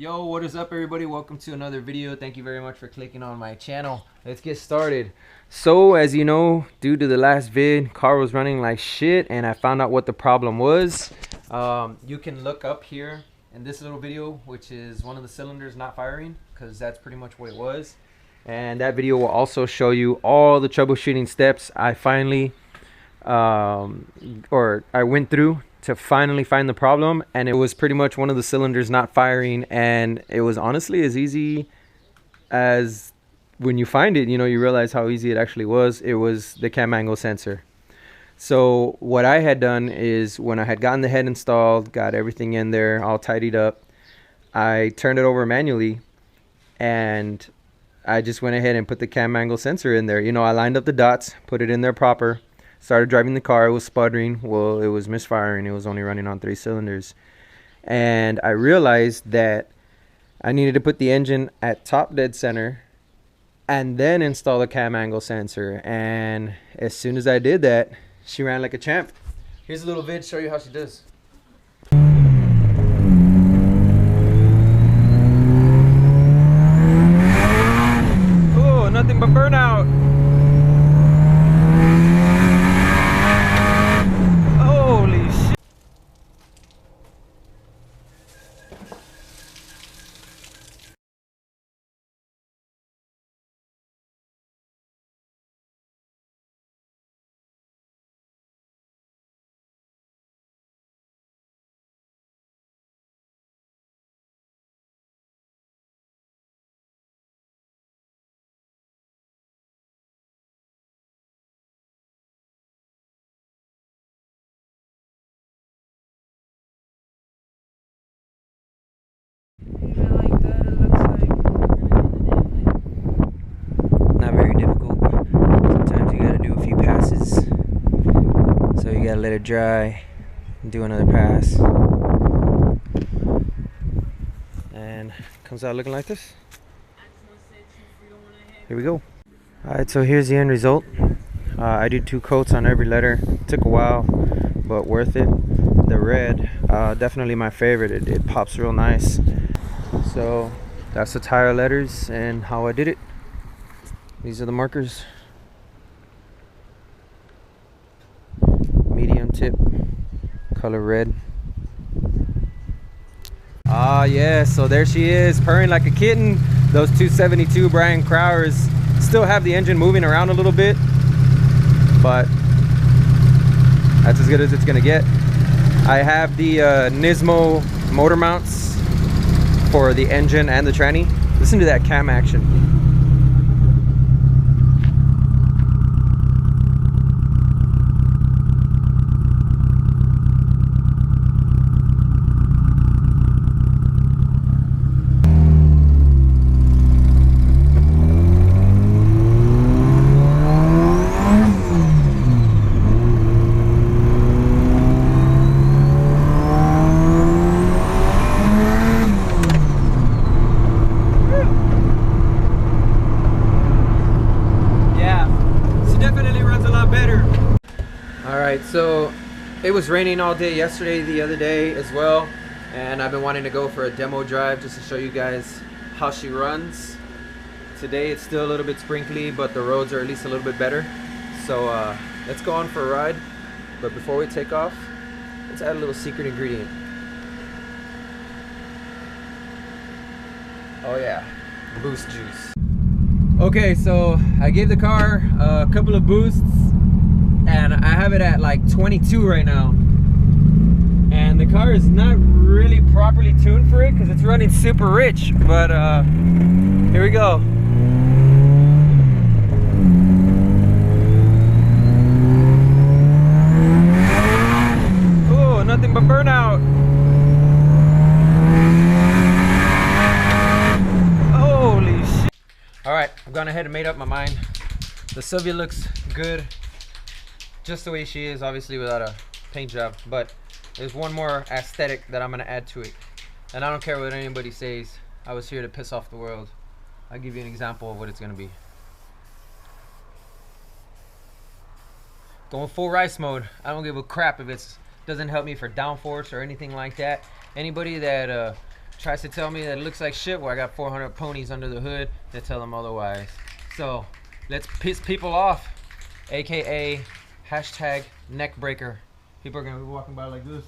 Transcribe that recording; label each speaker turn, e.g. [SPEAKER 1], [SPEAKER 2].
[SPEAKER 1] Yo, what is up everybody? Welcome to another video. Thank you very much for clicking on my channel. Let's get started. So as you know, due to the last vid, car was running like shit and I found out what the problem was. You can look up here in this little video, which is one of the cylinders not firing, because that's pretty much what it was. And that video will also show you all the troubleshooting steps I finally I went through to finally find the problem, and it was pretty much one of the cylinders not firing, and it was honestly as easy as when you find it, you know, you realize how easy it actually was. It was the cam angle sensor. So what I had done is, when I had gotten the head installed, got everything in there all tidied up, I turned it over manually and I just went ahead and put the cam angle sensor in there. You know, I lined up the dots, put it in there proper, started driving the car. It was sputtering. Well, it was misfiring. It was only running on 3 cylinders. And I realized that I needed to put the engine at top dead center and then install the cam angle sensor. And as soon as I did that, she ran like a champ. Here's a little vid, show you how she does. Oh, nothing but burnout. Not very difficult. Sometimes you gotta do a few passes. So you gotta let it dry and do another pass. And comes out looking like this. Here we go. Alright, so here's the end result. I did 2 coats on every letter. Took a while, but worth it. The red, definitely my favorite. It pops real nice. So that's the tire letters and how I did it. These are the markers. Medium tip, color red. Ah yeah, so there she is, purring like a kitten. Those 272 Brian Crowers still have the engine moving around a little bit, but that's as good as it's gonna get. I have the Nismo motor mounts for the engine and the tranny. Listen to that cam action. Alright, so it was raining all day yesterday, the other day as well, and I've been wanting to go for a demo drive just to show you guys how she runs. Today it's still a little bit sprinkly, but the roads are at least a little bit better. So let's go on for a ride. But before we take off, let's add a little secret ingredient. Oh yeah, boost juice. Okay, so I gave the car a couple of boosts, and I have it at like 22 right now, and the car is not really properly tuned for it because it's running super rich, but here we go. Oh, nothing but burnout. Holy shit. Alright, I've gone ahead and made up my mind. The Sylvia looks good just the way she is, obviously without a paint job, but there's one more aesthetic that I'm gonna add to it, and I don't care what anybody says. I was here to piss off the world. I'll give you an example of what it's gonna be. Going full rice mode. I don't give a crap if it doesn't help me for downforce or anything like that. Anybody that tries to tell me that it looks like shit, well, I got 400 ponies under the hood that tell them otherwise. So let's piss people off, aka hashtag neck breaker. People are gonna be walking by like this.